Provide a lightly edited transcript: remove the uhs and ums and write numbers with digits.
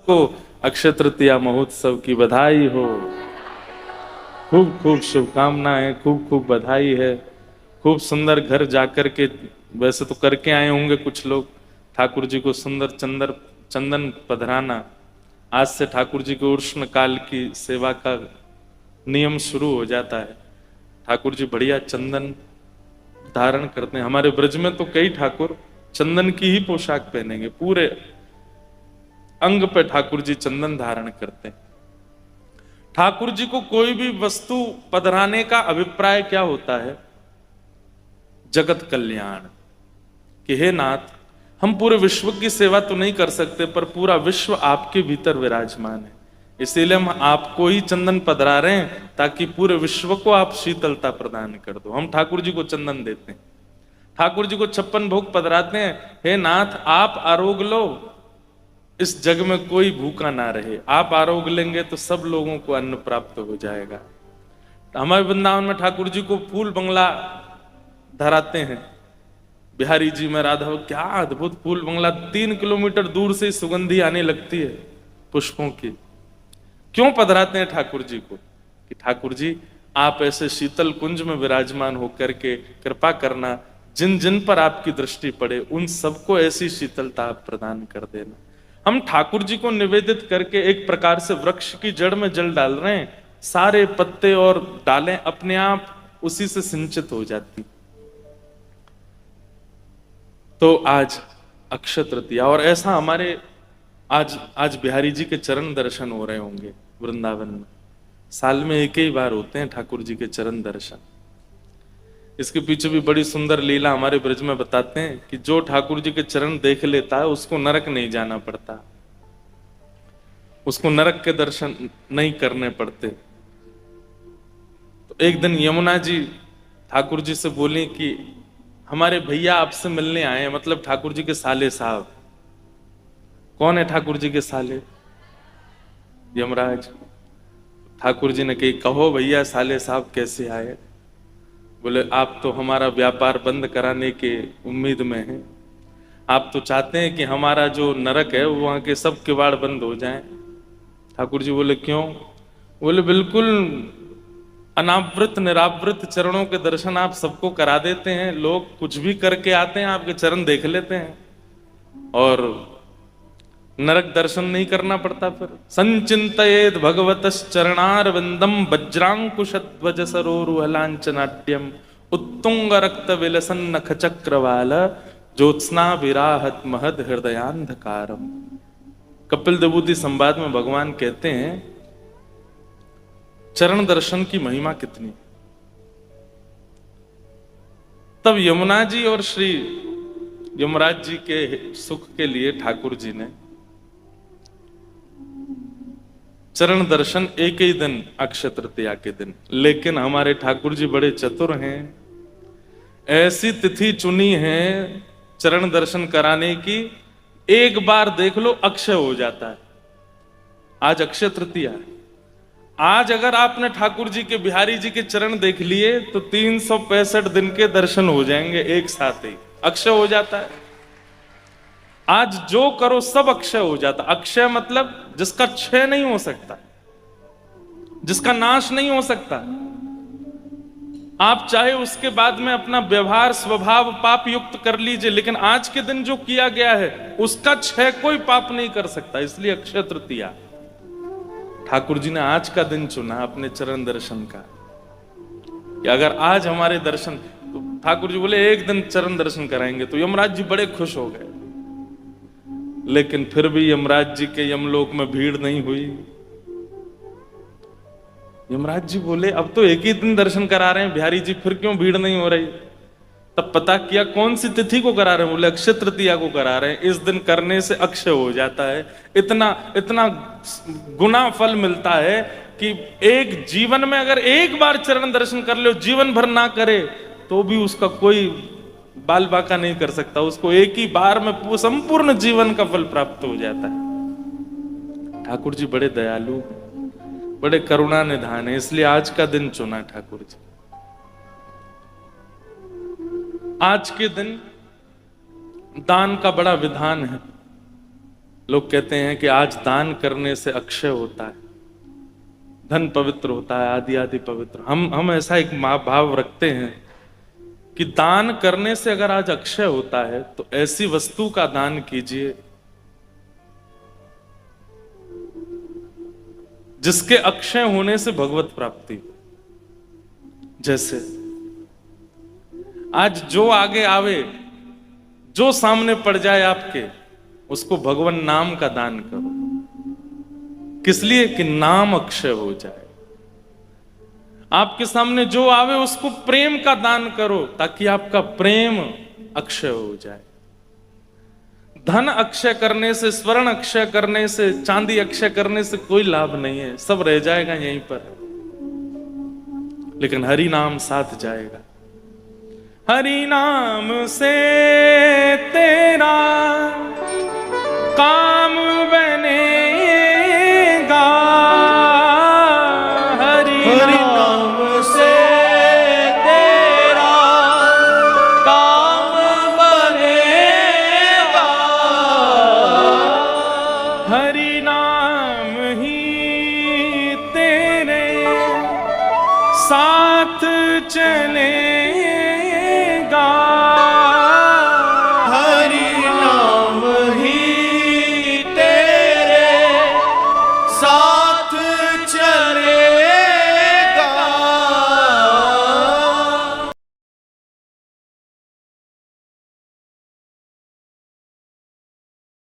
सबको अक्षय तृतीया महोत्सव की बधाई हो। खूब खूब शुभकामनाएं, खूब खूब बधाई है। खूब सुंदर घर जाकर के, वैसे तो करके आए होंगे कुछ लोग, ठाकुर जी को सुंदर चंदन पधराना। आज से ठाकुर जी के उष्ण काल की सेवा का नियम शुरू हो जाता है। ठाकुर जी बढ़िया चंदन धारण करते हैं। हमारे ब्रज में तो कई ठाकुर चंदन की ही पोशाक पहनेंगे, पूरे अंग पे ठाकुर जी चंदन धारण करते हैं। ठाकुर जी को कोई भी वस्तु पधराने का अभिप्राय क्या होता है? जगत कल्याण। कि हे नाथ, हम पूरे विश्व की सेवा तो नहीं कर सकते, पर पूरा विश्व आपके भीतर विराजमान है, इसीलिए हम आपको ही चंदन पधरा रहे हैं, ताकि पूरे विश्व को आप शीतलता प्रदान कर दो। हम ठाकुर जी को चंदन देते हैं, ठाकुर जी को 56 भोग पधराते हैं। हे नाथ, आप आरोग लो, इस जग में कोई भूखा ना रहे। आप आरोग लेंगे तो सब लोगों को अन्न प्राप्त हो जाएगा। हमारे वृंदावन में ठाकुर जी को फूल बंगला धराते हैं। बिहारी जी में राधा, क्या अद्भुत फूल बंगला, 3 किलोमीटर दूर से सुगंधी आने लगती है पुष्पों की। क्यों पधराते हैं ठाकुर जी को? कि ठाकुर जी, आप ऐसे शीतल कुंज में विराजमान होकर के कृपा करना, जिन जिन पर आपकी दृष्टि पड़े उन सबको ऐसी शीतलता आप प्रदान कर देना। हम ठाकुर जी को निवेदित करके एक प्रकार से वृक्ष की जड़ में जल डाल रहे हैं। सारे पत्ते और डालें अपने आप उसी से सिंचित हो जाती। तो आज अक्षय तृतीया, और ऐसा हमारे आज बिहारी जी के चरण दर्शन हो रहे होंगे वृंदावन में। साल में एक ही बार होते हैं ठाकुर जी के चरण दर्शन। इसके पीछे भी बड़ी सुंदर लीला हमारे ब्रज में बताते हैं कि जो ठाकुर जी के चरण देख लेता है उसको नरक नहीं जाना पड़ता, उसको नरक के दर्शन नहीं करने पड़ते। तो एक दिन यमुना जी ठाकुर जी से बोली कि हमारे भैया आपसे मिलने आए हैं, मतलब ठाकुर जी के साले साहब। कौन है ठाकुर जी के साले? यमराज। ठाकुर जी ने कही, कहो भैया साले साहब कैसे आए? बोले, आप तो हमारा व्यापार बंद कराने के उम्मीद में हैं। आप तो चाहते हैं कि हमारा जो नरक है वहां के सब किवाड़ बंद हो जाएं। ठाकुर जी बोले, क्यों? बोले, बिल्कुल अनावृत निरावृत चरणों के दर्शन आप सबको करा देते हैं। लोग कुछ भी करके आते हैं, आपके चरण देख लेते हैं और नरक दर्शन नहीं करना पड़ता। फिर संचिंतयेद भगवतश्चरणारविंदम वज्रांकुशध्वज सरोरुहलांचनाट्यम उत्तुंग रक्त विलसन नख चक्रवाल ज्योत्स्ना विराहत महद हृदयांधकारम। कपिल देवूति संवाद में भगवान कहते हैं, चरण दर्शन की महिमा कितनी। तब यमुना जी और श्री यमराज जी के सुख के लिए ठाकुर जी ने चरण दर्शन एक ही दिन, अक्षय तृतीया के दिन। लेकिन हमारे ठाकुर जी बड़े चतुर हैं, ऐसी तिथि चुनी है चरण दर्शन कराने की, एक बार देख लो अक्षय हो जाता है। आज अक्षय तृतीया है। आज अगर आपने ठाकुर जी के, बिहारी जी के चरण देख लिए तो 365 दिन के दर्शन हो जाएंगे एक साथ ही, अक्षय हो जाता है। आज जो करो सब अक्षय हो जाता। अक्षय मतलब जिसका क्षय नहीं हो सकता, जिसका नाश नहीं हो सकता। आप चाहे उसके बाद में अपना व्यवहार स्वभाव पाप युक्त कर लीजिए, लेकिन आज के दिन जो किया गया है उसका क्षय कोई पाप नहीं कर सकता। इसलिए अक्षय तृतीया ठाकुर जी ने आज का दिन चुना अपने चरण दर्शन का, कि अगर आज हमारे दर्शन, तो ठाकुर जी बोले एक दिन चरण दर्शन कराएंगे, तो यमराज जी बड़े खुश हो गए। लेकिन फिर भी यमराज जी के यमलोक में भीड़ नहीं हुई। यमराज जी बोले, अब तो एक ही दिन दर्शन करा रहे हैं बिहारी जी, फिर क्यों भीड़ नहीं हो रही? तब पता किया कौन सी तिथि को करा रहे हैं। बोले, अक्षय तृतीया को करा रहे हैं, इस दिन करने से अक्षय हो जाता है। इतना इतना गुना फल मिलता है कि एक जीवन में अगर एक बार चरण दर्शन कर लो, जीवन भर ना करे तो भी उसका कोई बाल बाका नहीं कर सकता। उसको एक ही बार में संपूर्ण जीवन का फल प्राप्त हो जाता है। ठाकुर जी बड़े दयालु, बड़े करुणा निधान है, इसलिए आज का दिन चुना ठाकुर जी। आज के दिन दान का बड़ा विधान है। लोग कहते हैं कि आज दान करने से अक्षय होता है, धन पवित्र होता है, आदि आदि पवित्र। हम ऐसा एक भाव रखते हैं कि दान करने से अगर आज अक्षय होता है तो ऐसी वस्तु का दान कीजिए जिसके अक्षय होने से भगवत प्राप्ति हो। जैसे आज जो आगे आवे, जो सामने पड़ जाए आपके, उसको भगवान नाम का दान करो। किस लिए? कि नाम अक्षय हो जाए। आपके सामने जो आवे उसको प्रेम का दान करो ताकि आपका प्रेम अक्षय हो जाए। धन अक्षय करने से, स्वर्ण अक्षय करने से, चांदी अक्षय करने से कोई लाभ नहीं है, सब रह जाएगा यहीं पर। लेकिन हरि नाम साथ जाएगा। हरि नाम से तेरा काम बनेगा, हरि नाम से तेरा काम बनेगा, हरि नाम ही तेरे साथ चले